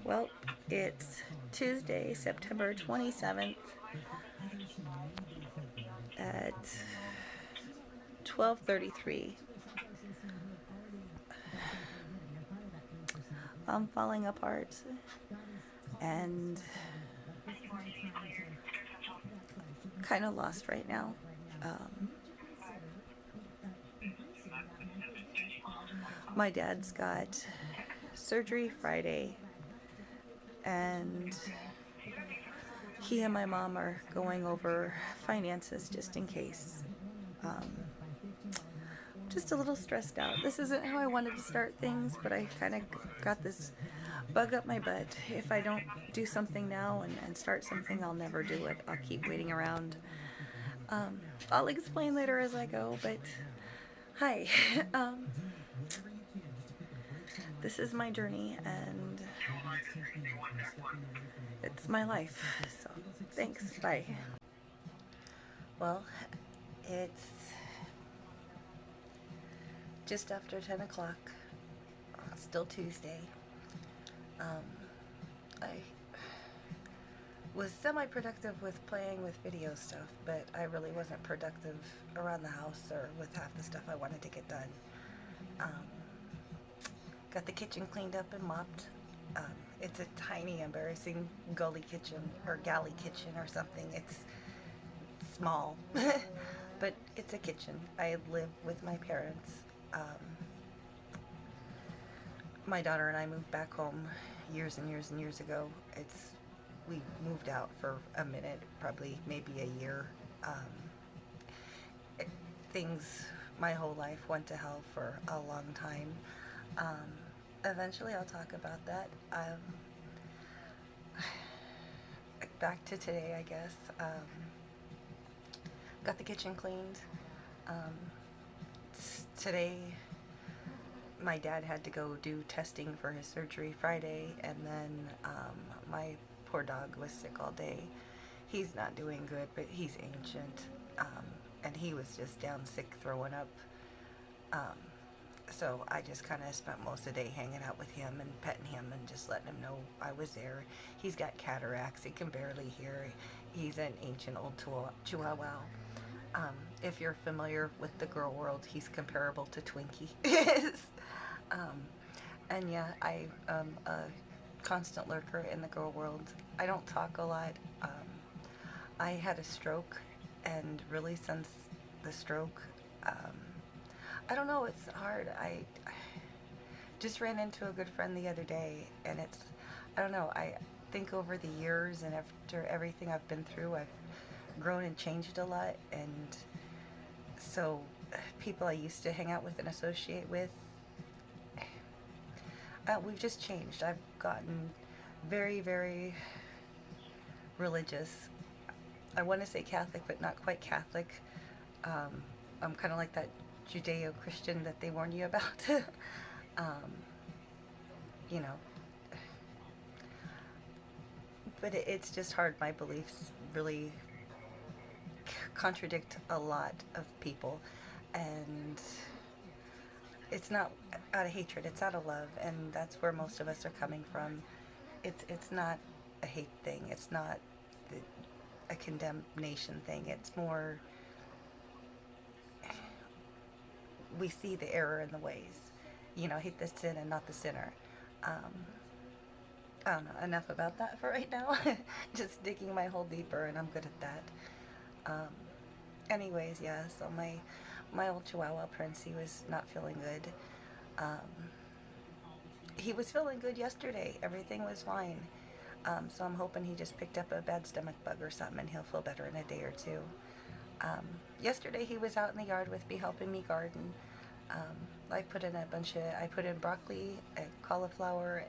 Well, it's Tuesday, September 27th at 12:33. I'm falling apart and kind of lost right now. Um, my dad's got surgery Friday, and he and my mom are going over finances just in case. Um, just a little stressed out. This isn't how I wanted to start things, but I kind of got this bug up my butt. If I don't do something now and start something, I'll never do it. I'll keep waiting around. Um, I'll explain later as I go, but hi. um, this is my journey and it's my life. So thanks. Bye. Well, it's just after 10 o'clock. Still Tuesday. Um, I was semi-productive with playing with video stuff, but I really wasn't productive around the house or with half the stuff I wanted to get done. Um, got the kitchen cleaned up and mopped. It's a tiny, embarrassing gully kitchen or galley kitchen or something. It's small, but it's a kitchen. I live with my parents. My daughter and I moved back home years and years and years ago. We moved out for a minute, probably maybe a year. It, things my whole life went to hell for a long time. Um, Eventually, I'll talk about that. Back to today, I guess. Got the kitchen cleaned. Um, Today, my dad had to go do testing for his surgery Friday, and then my poor dog was sick all day. He's not doing good, but he's ancient, and he was just down sick, throwing up. Um, so I just kind of spent most of the day hanging out with him and petting him and just letting him know I was there. He's got cataracts. He can barely hear. He's an ancient old chihuahua. If you're familiar with the girl world, he's comparable to Twinkie is. um, and yeah, I am a constant lurker in the girl world. I don't talk a lot. I had a stroke, and really since the stroke, I don't know, it's hard. I just ran into a good friend the other day, and I don't know, I think over the years and after everything I've been through, I've grown and changed a lot, and so people I used to hang out with and associate with, we've just changed. I've gotten very, very religious. I want to say Catholic, but not quite Catholic. I'm kind of like that Judeo-Christian that they warn you about. um, you know, but it's just hard. My beliefs really contradict a lot of people, and it's not out of hatred, it's out of love, and that's where most of us are coming from. It's not a hate thing, it's not the, a condemnation thing, it's more we see the error in the ways. Hate the sin and not the sinner. um, I don't know, enough about that for right now. Just digging my hole deeper, and I'm good at that. um, Anyways, yeah, so my old Chihuahua Prince, he was not feeling good. Um, he was feeling good yesterday. Everything was fine. So I'm hoping he just picked up a bad stomach bug or something, and he'll feel better in a day or two. Um, Yesterday he was out in the yard with me helping me garden. Um, I put in broccoli and cauliflower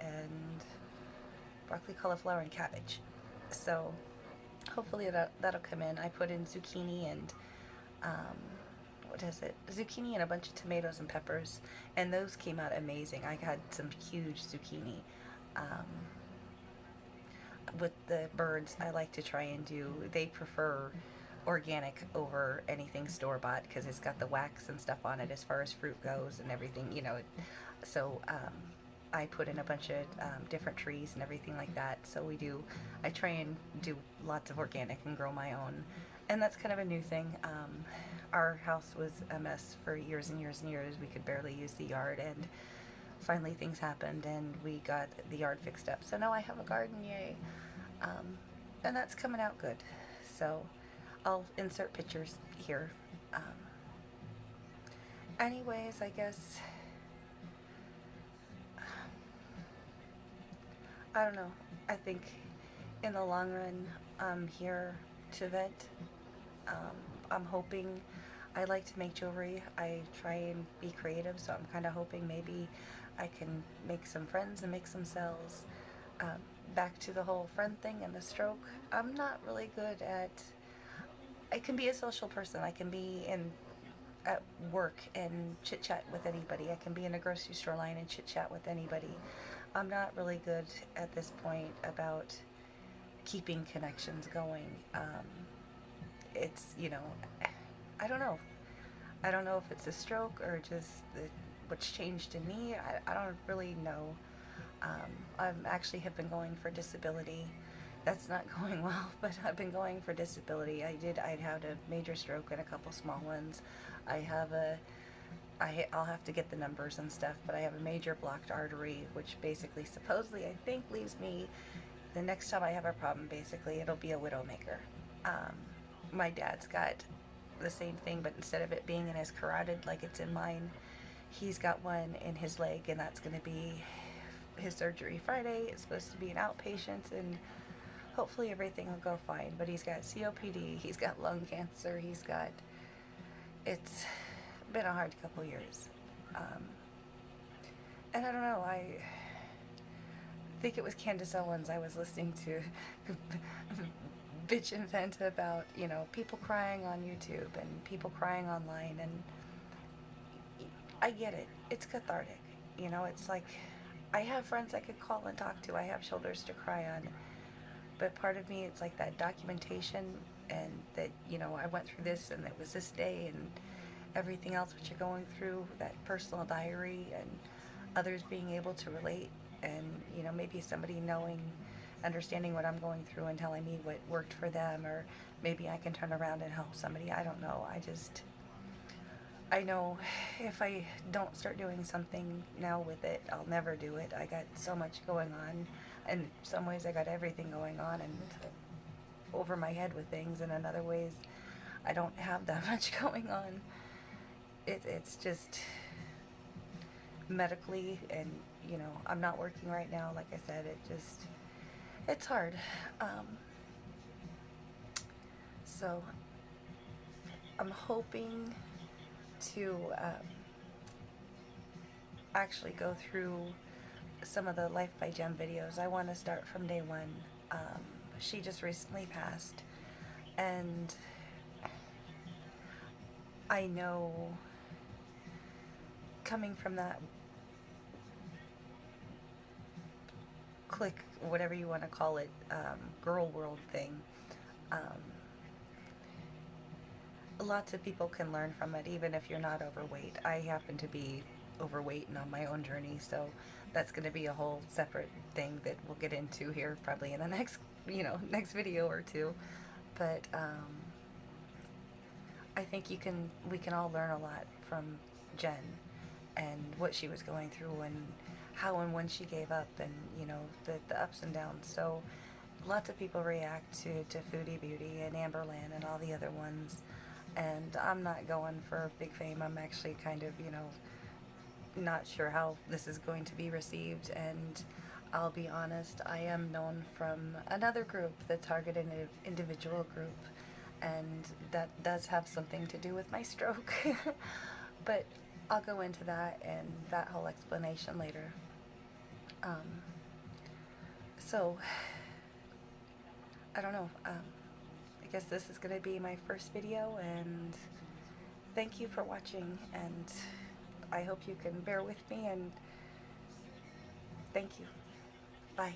and cabbage. So hopefully that'll come in. I put in zucchini and um, what is it? Zucchini and a bunch of tomatoes and peppers, and those came out amazing. I had some huge zucchini. Um, with the birds, I like to try and they prefer organic over anything store bought because it's got the wax and stuff on it as far as fruit goes and everything. So I put in a bunch of different trees and everything like that. So I try and do lots of organic and grow my own. And that's kind of a new thing. Our house was a mess for years and years and years. We could barely use the yard, and finally things happened and we got the yard fixed up. So now I have a garden, yay. And that's coming out good. So I'll insert pictures here. Um, Anyways, I guess, I don't know. I think in the long run, I'm here to vent. Um, I'm hoping, I like to make jewelry. I try and be creative, so I'm kind of hoping maybe I can make some friends and make some sales. Um, Back to the whole friend thing and the stroke. I'm not really good at. I can be a social person. I can be in at work and chit chat with anybody. I can be in a grocery store line and chit chat with anybody. I'm not really good at this point about keeping connections going. It's, I don't know. I don't know if it's a stroke or just what's changed in me. I don't really know. I actually have been going for disability. That's not going well, but I've been going for disability. I'd had a major stroke and a couple small ones. I have I'll have to get the numbers and stuff, but I have a major blocked artery, which basically, supposedly, I think leaves me, the next time I have a problem, basically, it'll be a widowmaker. Um, my dad's got the same thing, but instead of it being in his carotid like it's in mine, he's got one in his leg, and that's going to be his surgery Friday. It's supposed to be an outpatient, and hopefully everything will go fine. But he's got COPD, he's got lung cancer, it's been a hard couple years. And I don't know, I think it was Candace Owens I was listening to bitch and vent about, people crying on YouTube and people crying online, and I get it. It's cathartic. It's like I have friends I could call and talk to. I have shoulders to cry on. But part of me, it's like that documentation, and that, I went through this and it was this day, and everything else what you're going through, that personal diary, and others being able to relate, and, maybe somebody knowing, understanding what I'm going through and telling me what worked for them, or maybe I can turn around and help somebody. I don't know. I know if I don't start doing something now with it, I'll never do it. I got so much going on. In some ways, I got everything going on and over my head with things, and in other ways, I don't have that much going on. It's just medically, and, I'm not working right now. Like I said, it's hard. So I'm hoping to actually go through some of the Life by Jem videos. I want to start from day one. She just recently passed, and I know, coming from that click, whatever you want to call it, girl world thing, um, lots of people can learn from it, even if you're not overweight. I happen to be overweight and on my own journey, so that's going to be a whole separate thing that we'll get into here probably in the next, next video or two. But I think we can all learn a lot from Jen and what she was going through, and how and when she gave up, and, the ups and downs. So lots of people react to Foodie Beauty and Amberland and all the other ones, and I'm not going for big fame. I'm actually kind of, not sure how this is going to be received, and I'll be honest, I am known from another group, the Targeted Individual group, and that does have something to do with my stroke. But I'll go into that and that whole explanation later. So, I don't know. I guess this is going to be my first video, and thank you for watching, and I hope you can bear with me, and thank you. Bye.